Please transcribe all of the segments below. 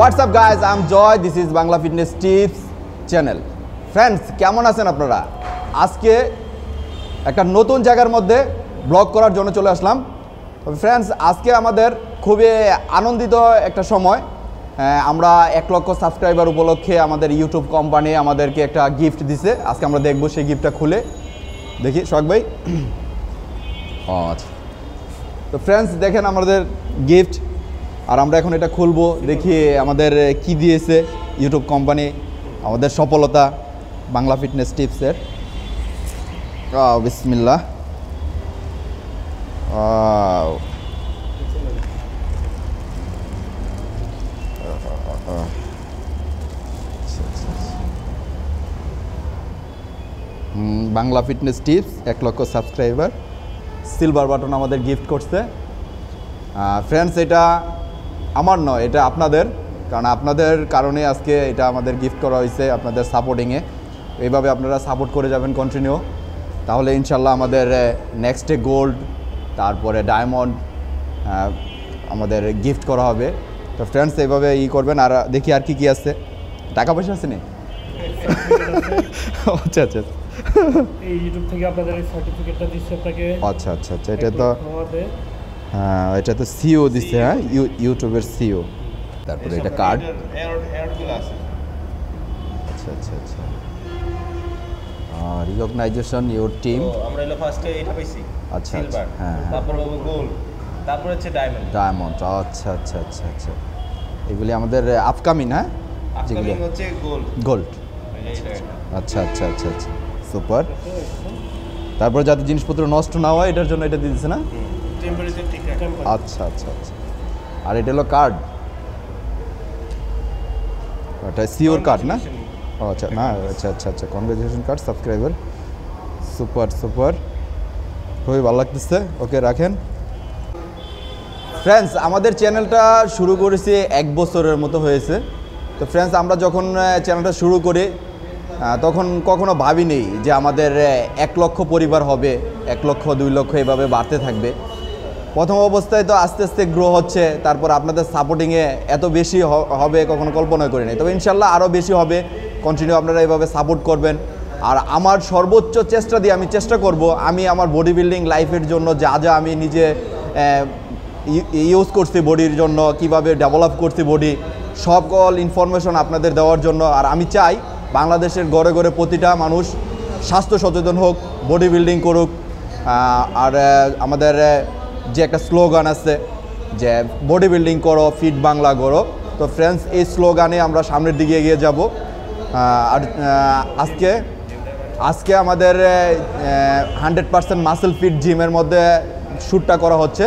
What's up guys, I'm Joy, this is Bangla Fitness Tips channel. Friends, কেমন আছেন আপনারা? আজকে একটা নতুন জায়গার মধ্যে ব্লগ করার জন্য চলে আসলাম। ফ্রেন্ডস, আজকে আমাদের খুবই আনন্দিত একটা সময়। আমরা 1 লক্ষ সাবস্ক্রাইবার উপলক্ষে আমাদের ইউটিউব কোম্পানি আমাদেরকে একটা গিফট দিছে। আজকে আমরা দেখব সেই গিফটটা খুলে দেখি। শখ ভাই, আচ্ছা, তো ফ্রেন্ডস দেখেন আমাদের গিফট, আর আমরা এখন এটা খুলবো, দেখি আমাদের কি দিয়েছে ইউটিউব কোম্পানি, আমাদের সফলতা বাংলা ফিটনেস টিপসের। বিসমিল্লাহ। বাংলা ফিটনেস টিপস 1 লক্ষ সাবস্ক্রাইবার, সিলভার বাটন আমাদের গিফট করছে। ফ্রেন্ডস, এটা আমার নয়, এটা আপনাদের, কারণ আপনাদের কারণে আজকে এটা আমাদের গিফট করা হয়েছে, আপনাদের সাপোর্টিংয়ে। এইভাবে আপনারা সাপোর্ট করে যাবেন কন্টিনিউ, তাহলে ইনশাল্লাহ আমাদের নেক্সটে গোল্ড, তারপরে ডায়মন্ড আমাদের গিফট করা হবে। তো ফ্রেন্ডস, এইভাবে করবেন। আর দেখি আর কি আছে, টাকা পয়সা আছে নি? আচ্ছা আচ্ছা, এই ইউটিউব থেকে আপনাদের এই সার্টিফিকেটটা দিচ্ছে আপনাকে। আচ্ছা আচ্ছা আচ্ছা, এটা তো হ্যাঁ, এটা তো সিও দিচ্ছে। হ্যাঁ, ইউটিউবের সিও। তারপরে এটা কার্ড। আচ্ছা আচ্ছা আচ্ছা, রিকগনাইজেশন ইওর টিম। আমরা এলো ফার্স্টে এটা পাইছি। আচ্ছা আচ্ছা, হ্যাঁ, তারপর হবে গোল্ড, তারপর হচ্ছে ডায়মন্ড। ডায়মন্ড, আচ্ছা আচ্ছা আচ্ছা আচ্ছা, এগুলি আমাদের আপকামিং। হ্যাঁ, যেগুলি হচ্ছে গোল্ড। গোল্ড, আচ্ছা আচ্ছা আচ্ছা আচ্ছা, সুপার। তারপর যাতে জিনিসপত্র নষ্ট না হয় এটার জন্য এটা দিয়ে দিচ্ছে না? টেম্পারেচার ঠিক রাখা। আচ্ছা আচ্ছা আচ্ছা, আর এটা হলো কার্ড, এটা সিওর কার্ড না? আচ্ছা না, আচ্ছা আচ্ছা আচ্ছা, congratulation card subscriber, super super, খুবই ভালো লাগতেছে। ওকে, রাখেন। ফ্রেন্ডস, আমাদের চ্যানেলটা শুরু করেছি 1 বছরের মতো হয়েছে। তো ফ্রেন্ডস, আমরা যখন চ্যানেলটা শুরু করি তখন কখনো ভাবিনি যে আমাদের 1 লক্ষ পরিবার হবে, 1 লক্ষ 2 লক্ষ এভাবে বাড়তে থাকবে। প্রথম অবস্থায় তো আস্তে আস্তে গ্রো হচ্ছে, তারপর আপনাদের সাপোর্টিংয়ে এত বেশি হবে কখনো কল্পনা করি নাই। তবে ইনশাল্লাহ আরও বেশি হবে, কন্টিনিউ আপনারা এইভাবে সাপোর্ট করবেন। আর আমার সর্বোচ্চ চেষ্টা দিয়ে আমি চেষ্টা করব, আমি আমার বডি বিল্ডিং লাইফের জন্য যা যা আমি নিজে ইউজ করছি বডির জন্য, কিভাবে ডেভেলপ করছি বডি, সকল ইনফরমেশন আপনাদের দেওয়ার জন্য। আর আমি চাই বাংলাদেশের ঘরে ঘরে প্রতিটা মানুষ স্বাস্থ্য সচেতন হোক, বডি বিল্ডিং করুক। আর আমাদের যে একটা স্লোগান আছে যে বডি বিল্ডিং করো, ফিট বাংলা করো। তো ফ্রেন্ডস, এই স্লোগানে আমরা সামনের দিকে এগিয়ে যাব। আর আজকে আমাদের 100% মাসেল ফিট জিমের মধ্যে শ্যুটটা করা হচ্ছে।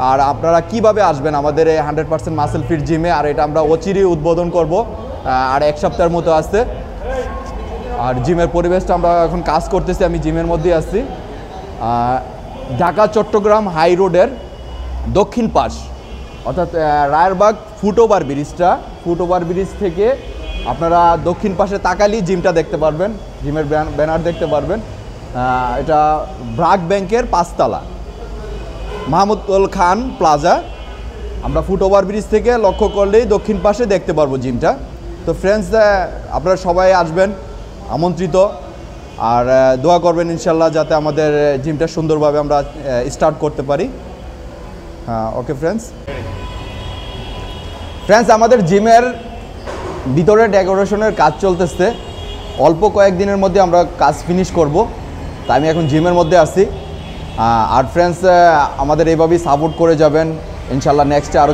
আর আপনারা কিভাবে আসবেন আমাদের এই 100% মাসেল ফিট জিমে, আর এটা আমরা অচিরেই উদ্বোধন করব, আর 1 সপ্তাহের মতো আছে। আর জিমের পরিবেশটা আমরা এখন কাজ করতেছি, আমি জিমের মধ্যে আছি। ঢাকা চট্টগ্রাম হাই রোডের দক্ষিণ পাশ, অর্থাৎ রায়েরবাগ ফুটওভার ব্রিজ থেকে আপনারা দক্ষিণ পাশে তাকালেই জিমটা দেখতে পারবেন, জিমের ব্যানার দেখতে পারবেন। এটা ব্রাক ব্যাংকের 5 তলা, মাহমুদুল খান প্লাজা। আমরা ফুটওভার ব্রিজ থেকে লক্ষ্য করলেই দক্ষিণ পাশে দেখতে পারবো জিমটা। তো ফ্রেন্ডস, আপনারা সবাই আসবেন, আমন্ত্রিত। আর দোয়া করবেন ইনশাল্লাহ যাতে আমাদের জিমটা সুন্দরভাবে আমরা স্টার্ট করতে পারি। হ্যাঁ, ওকে ফ্রেন্ডস, আমাদের জিমের ভিতরে ডেকোরেশনের কাজ চলতেছে, অল্প কয়েকদিনের মধ্যে আমরা কাজ ফিনিশ করব। তাই আমি এখন জিমের মধ্যে আছি। আর ফ্রেন্ডস, আমাদের এইভাবেই সাপোর্ট করে যাবেন ইনশাল্লাহ। নেক্সটে আরও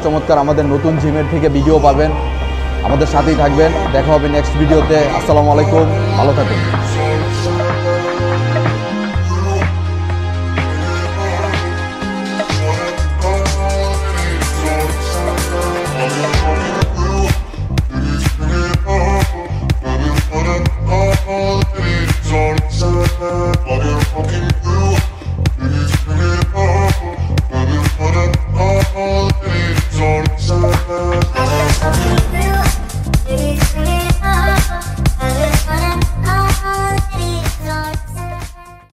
চমৎকার আমাদের নতুন জিমের থেকে ভিডিও পাবেন, আমাদের সাথেই থাকবেন। দেখা হবে নেক্সট ভিডিওতে। আসসালামু আলাইকুম, ভালো থাকুন। Motherfucking